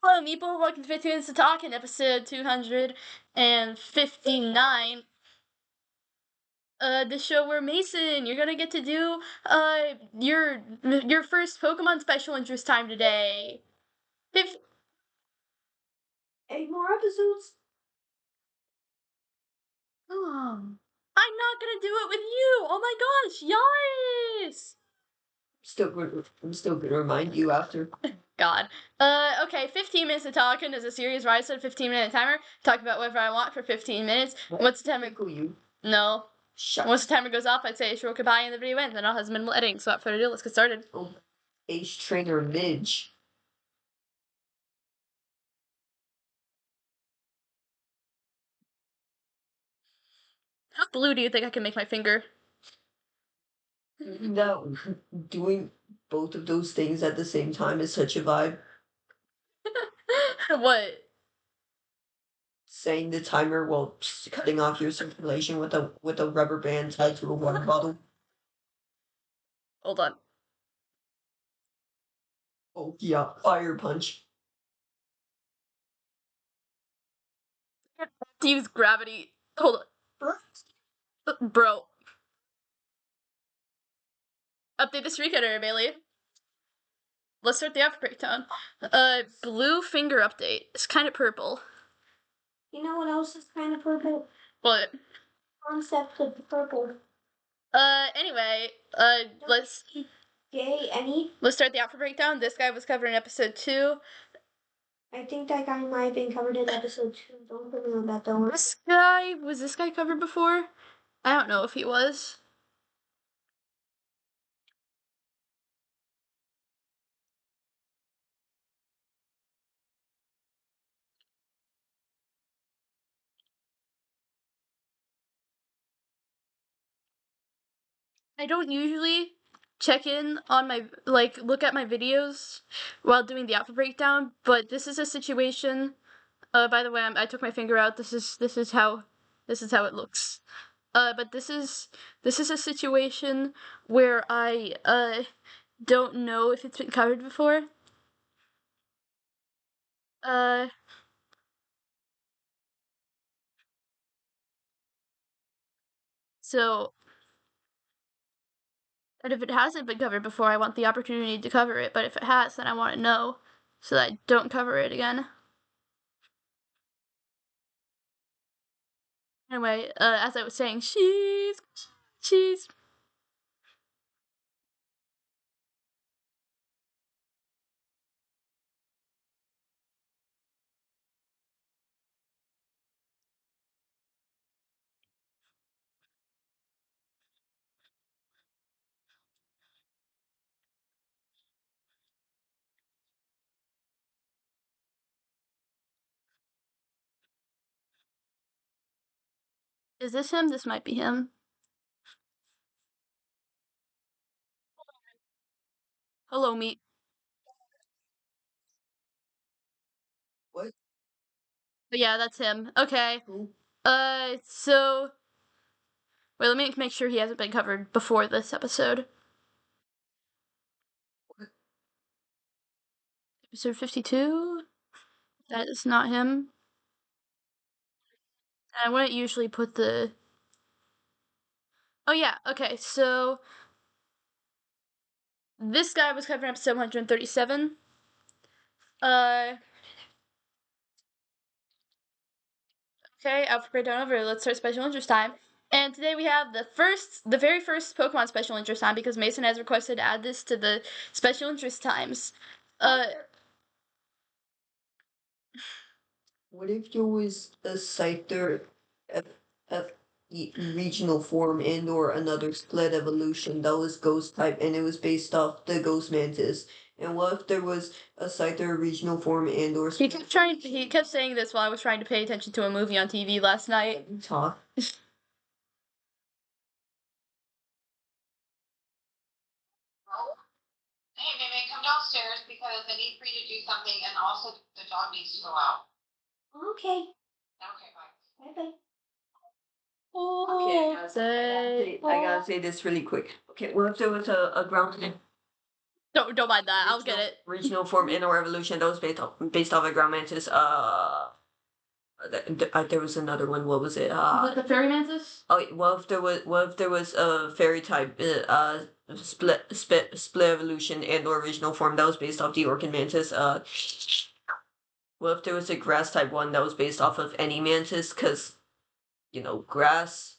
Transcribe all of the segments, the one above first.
Hello, Meeple. Welcome to 15 Minutes of Talkin, episode 259. The show where Mason, you're gonna get to do your first Pokemon special interest time today. 8 more episodes. Oh, I'm not gonna do it with you. Oh my gosh, yes. I'm still gonna remind you after. God. Okay, 15 Minutes of Talkin is a series where I set a 15-minute timer, talk about whatever I want for 15 minutes. What's the timer? You. No. Shut. Once the timer goes off, I'd say a short goodbye and the video ends, then I'll have some minimal editing. So without further ado, let's get started. Oh, Ace Trainer Midge. How blue do you think I can make my finger? No, doing both of those things at the same time is such a vibe. What? Saying the timer while cutting off your circulation with a rubber band tied to a water bottle. Hold on. Oh yeah, fire punch. I have to use gravity. Hold on. Bro. Update the streak editor, Bailey. Let's start the outfit breakdown. Blue finger update. It's kind of purple. You know what else is kind of purple? What? Concept of purple. Anyway, let's start the outfit breakdown. This guy was covered in episode 2. I think that guy might have been covered in episode 2. Don't put me on that, don't. Was this guy covered before? I don't know if he was. I don't usually check in on my, look at my videos while doing the outfit breakdown, but this is a situation, by the way, I took my finger out, this is how it looks. But this is a situation where I, don't know if it's been covered before. So, and if it hasn't been covered before, I want the opportunity to cover it, but if it has, then I want to know, so that I don't cover it again. Anyway, as I was saying, cheese. Is this him? This might be him. Hello, meat. What? But yeah, that's him. Okay. Who? So wait, let me make sure he hasn't been covered before this episode. What? Episode 52? That is not him. I wouldn't usually put the... Oh yeah, okay, so... This guy was covered in episode 137. Okay, outfit breakdown over. Let's start special interest time. And today we have the very first Pokemon special interest time because Mason has requested to add this to the special interest times. What if there was a Scyther regional form and or another split evolution that was ghost type and it was based off the ghost mantis? And what if there was a Scyther regional form and or He kept saying this while I was trying to pay attention to a movie on TV last night. talk? Hey, Mimi, come downstairs because I need for you to do something, and also the dog needs to go out. Okay. Okay, bye. Bye-bye. Okay, I gotta say this really quick. Okay, what if there was a ground Don't mind that. I'll get it. Regional form and or evolution that was based off of ground mantis. There was another one. What was it? Like the fairy mantis? Oh, what if there was a fairy type split evolution and or original form that was based off the orchid mantis? What if there was a grass type one that was based off of any mantis? Cause grass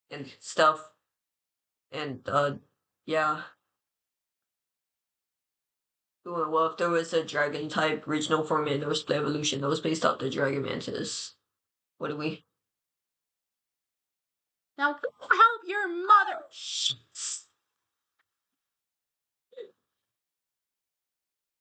and stuff, and yeah. Well, if there was a dragon type regional form and or split evolution that was based off the dragon mantis, what do we? Now go help your mother.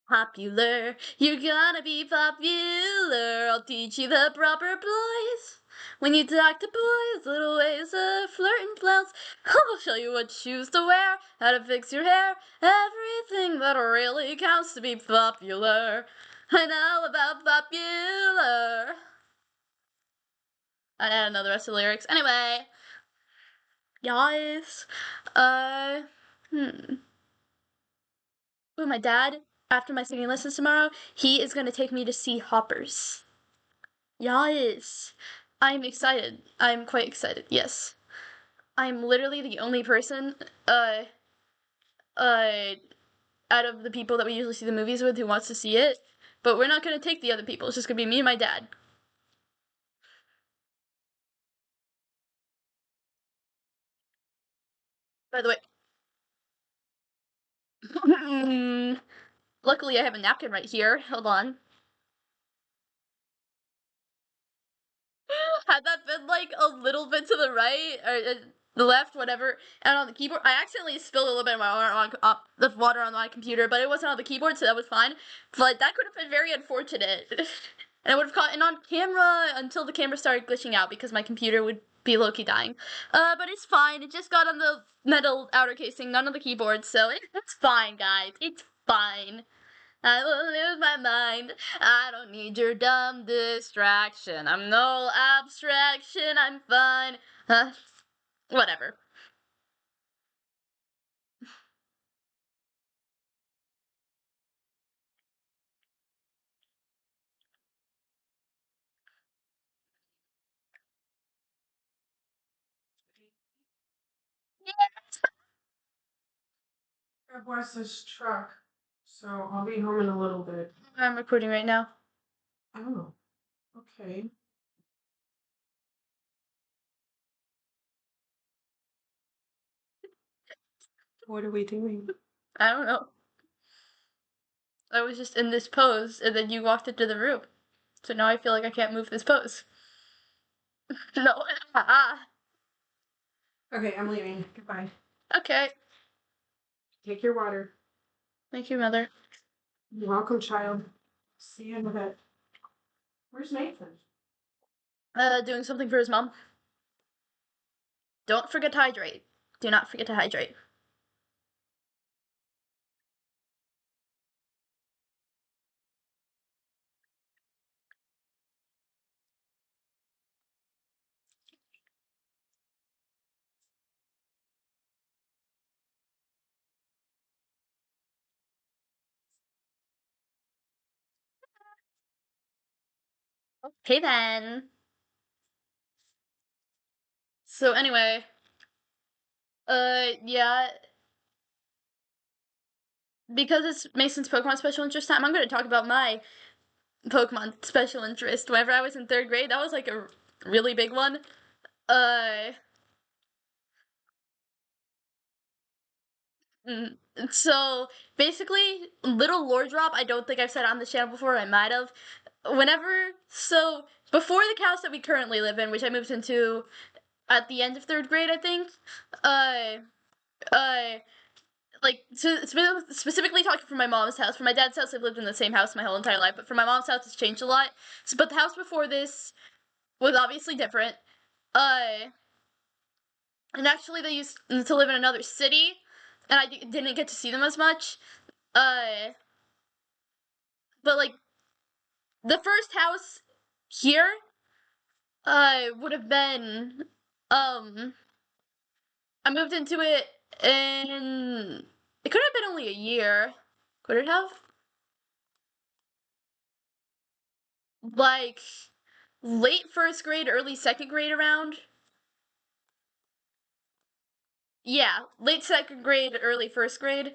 Popular, you're gonna be popular. I'll teach you the proper place. When you talk to boys, little ways of flirting flounce. I'll show you what shoes to wear, how to fix your hair, everything that really counts to be popular. I know about popular. I don't know the rest of the lyrics. Anyway, guys, uh, hmm. With my dad, after my singing lessons tomorrow, he is gonna take me to see hoppers. Yes. I'm excited. I'm quite excited, yes. I'm literally the only person, uh, out of the people that we usually see the movies with who wants to see it. But we're not gonna take the other people. It's just gonna be me and my dad. By the way, luckily I have a napkin right here. Hold on. Had that been like a little bit to the right or the left, whatever, and on the keyboard, I accidentally spilled a little bit of my water the water on my computer, but it wasn't on the keyboard, so that was fine. But that could have been very unfortunate, and I would have caught it on camera until the camera started glitching out because my computer would be low-key dying. But it's fine. It just got on the metal outer casing, none on the keyboard, so it's fine, guys. It's fine. I will lose my mind. I don't need your dumb distraction. I'm no abstraction. I'm fine. Whatever. God bless this truck. So I'll be home in a little bit. I'm recording right now. Oh, okay. What are we doing? I don't know. I was just in this pose, and then you walked into the room. So now I feel like I can't move this pose. No. Okay, I'm leaving. Goodbye. Okay. Take your water. Thank you, Mother. You're welcome, child. See you in a bit. Where's Nathan? Doing something for his mom. Don't forget to hydrate. Do not forget to hydrate. Okay then. So anyway, yeah, because it's Mason's Pokemon special interest time, I'm going to talk about my Pokemon special interest. Whenever I was in 3rd grade, that was like a really big one. Uh, so basically, little lore drop. I don't think I've said it on the channel before. I might have. So before the house that we currently live in, which I moved into at the end of 3rd grade, I think. Uh, uh, like specifically talking from my mom's house. For my dad's house, I've lived in the same house my whole entire life, but for my mom's house, it's changed a lot. So, but the house before this was obviously different. Uh, and actually, they used to live in another city, and I didn't get to see them as much. Uh, but like the first house here, would have been, I moved into it in It could have been only a year. Could it have? Like late first grade, early second grade around? Yeah, late second grade, early first grade.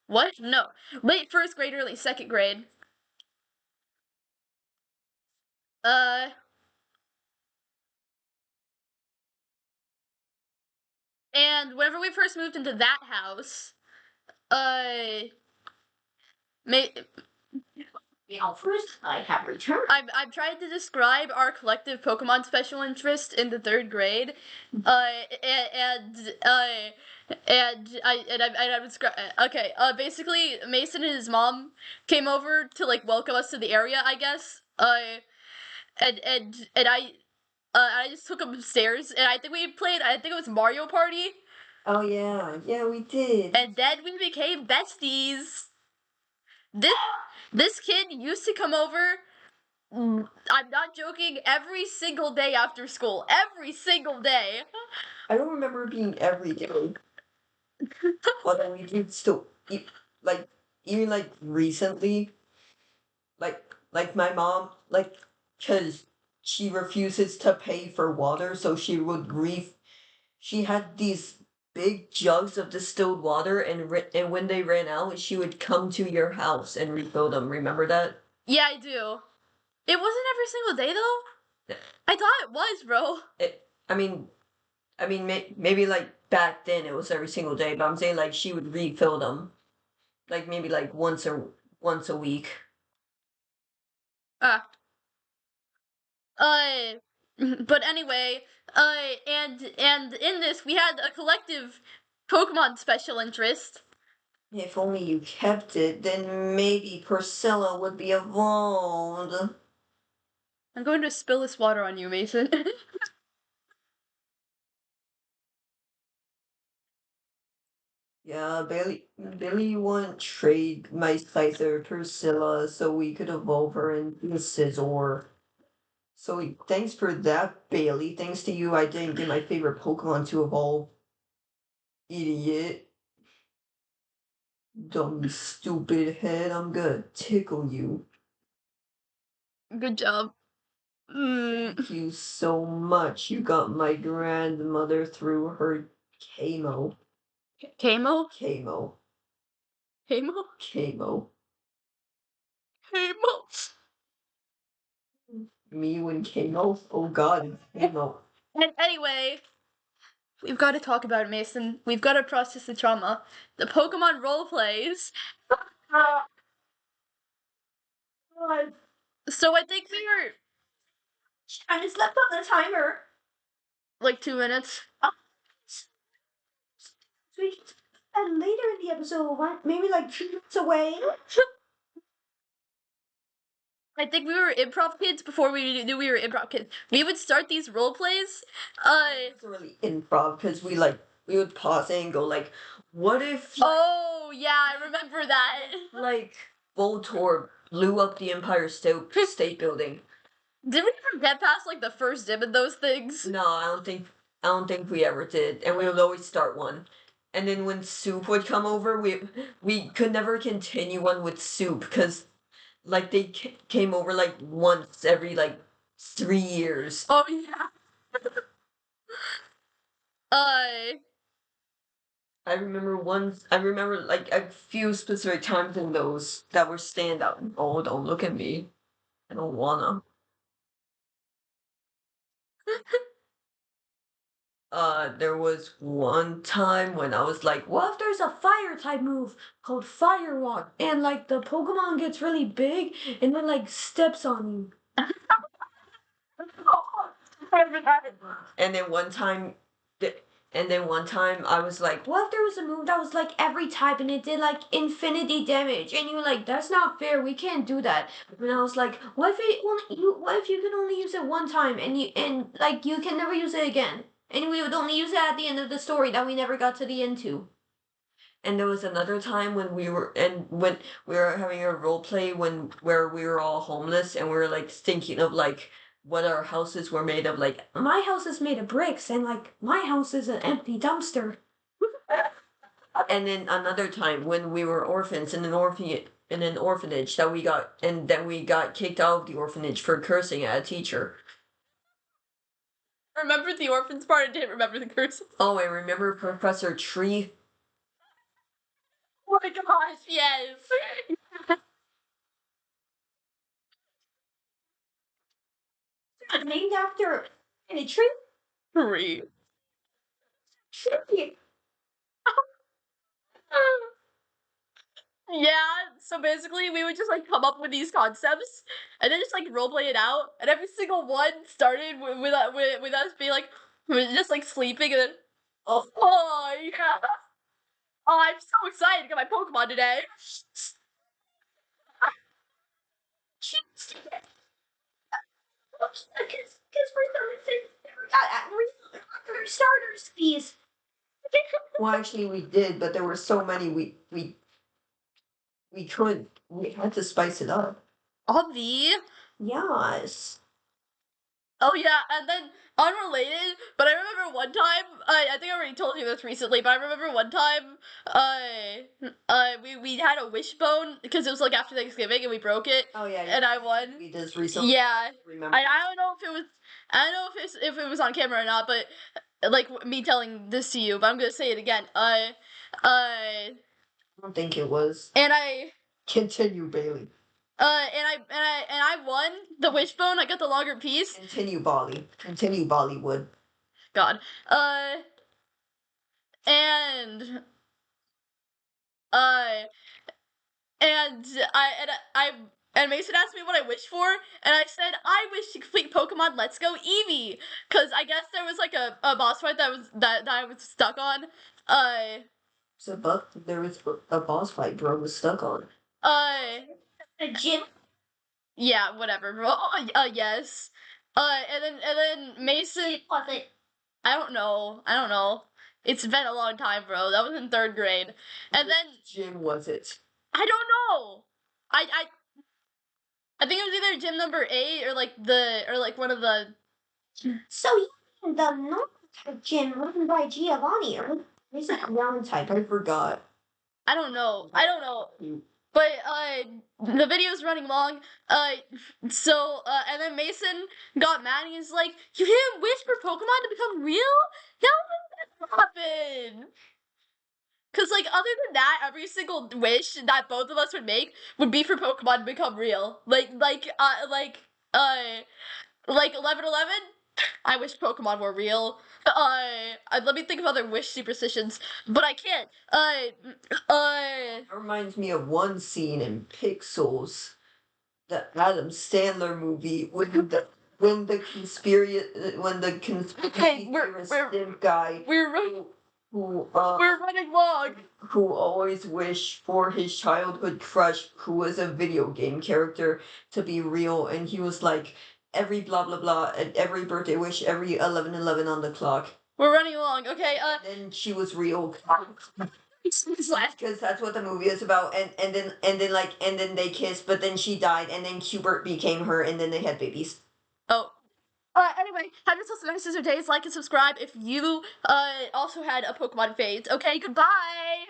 What? No. Late first grade, early second grade. Uh, and whenever we first moved into that house, uh, First, I have returned. I'm trying to describe our collective Pokemon special interest in the third grade, and I'm okay. Basically, Mason and his mom came over to like welcome us to the area, I guess. And I just took them upstairs, and I think we played. I think it was Mario Party, Oh yeah, we did. and then we became besties. This kid used to come over. I'm not joking. Every single day after school, every single day. I don't remember it being every day. Although we did still, like, even like recently, like my mom, like, cause she refuses to pay for water, so she would she had these big jugs of distilled water, and when they ran out, she would come to your house and refill them. Remember that? Yeah, I do. It wasn't every single day though. Yeah. I thought it was, bro. I mean, maybe like back then it was every single day, but I'm saying like she would refill them, like maybe like once a week. Ah. Uh. But anyway, and in this we had a collective Pokemon special interest. If only you kept it, then maybe Priscilla would be evolved. I'm going to spill this water on you, Mason. Yeah, Billy won't trade my Scyther Priscilla so we could evolve her into a Scizor. So thanks for that, Bailey. Thanks to you, I didn't get my favorite Pokemon to evolve. Idiot. Dumb stupid head, I'm gonna tickle you. Good job. Thank you so much. You got my grandmother through her chemo. Camo? Chemo. Camo? Chemo. Camo? Me when chemo? Oh god, chemo. And anyway, we've got to talk about it, Mason. We've got to process the trauma. The Pokemon role plays. So I think we were I just left on the timer. like 2 minutes. Sweet. And later in the episode, maybe like 2 minutes away. I think we were improv kids before we knew we were improv kids. We would start these role plays. It's really improv because we would pause it and go like, what if Oh yeah, I remember that. like Voltorb blew up the Empire State Building? Did we ever get past like the first dim in those things? No, I don't think we ever did, and we would always start one. And then when Soup would come over, we could never continue one with Soup because like they came over like once every like 3 years. Oh yeah. Uh, I remember like a few specific times in those that were standout. Oh, don't look at me. I don't wanna. There was one time when I was like, what if there's a fire type move called Fire Walk and like the Pokemon gets really big and then like steps on you? And then one time, and then one time I was like, what if there was a move that was like every type and it did like infinity damage? And you were like, that's not fair. We can't do that. And I was like, what if you can only use it one time and like you can never use it again? And we would only use it at the end of the story that we never got to the end to. And there was another time when when we were having a role play where we were all homeless and we were like thinking of like what our houses were made of. Like my house is made of bricks and like my house is an empty dumpster. And then another time when we were orphans in an orphanage that we got kicked out of the orphanage for cursing at a teacher. Remember the orphans part? I didn't remember the curse. Oh, I remember Professor Tree. Oh my gosh, yes. Named after a tree. Tree. Tree. Yeah, so basically we would just like come up with these concepts and then just like roleplay it out, and every single one started with us being like just like sleeping and then oh yeah, oh I'm so excited to get my Pokemon today. Because for some reason, we starters fees. Well, actually, we did, but there were so many we had to spice it up. Obvi. Yes. Oh yeah, and then unrelated, but I remember one time, I think I already told you this recently, but I remember one time, we had a wishbone because it was like after Thanksgiving and we broke it. Oh yeah. And I won. We just recently. Yeah. Remember. I don't know if it was, I don't know if it was on camera or not, but like me telling this to you, but I'm gonna say it again. I don't think it was. And I. Continue, Bailey. And I won the wishbone. I got the longer piece. Continue, Bolly. Continue, Bollywood. God. And uh, and and Mason asked me what I wished for, and I said I wish to complete Pokemon Let's Go Eevee, cause I guess there was like a boss fight that I was stuck on. There was a boss fight bro was stuck on. A gym. Yeah, whatever. Yes. And then Mason. Was it? I don't know. It's been a long time, bro. That was in 3rd grade. And then Gym was it? I don't know. I think it was either gym number 8 or like one of the. So you mean the normal type gym run by Giovanni, or is it ground type? I forgot. I don't know. But the video's running long. So and then Mason got mad and he's like, "You didn't wish for Pokemon to become real? How would that happen?" Cause like other than that, every single wish that both of us would make would be for Pokemon to become real. Like 1111. I wish Pokemon were real. Let me think of other wish superstitions, but I can't. That reminds me of one scene in Pixels, the Adam Sandler movie, when the conspiracy Okay, theorist guy we're who running long. who always wished for his childhood crush, who was a video game character, to be real, and he was like, every blah blah blah, at every birthday wish, every 11:11 on the clock. We're running along. Okay. And then she was real. Because that's what the movie is about, and then they kissed, but then she died, and then Hubert became her, and then they had babies. Oh. Anyway, have yourself a nice sister days. Like and subscribe if you also had a Pokemon phase. Okay, goodbye.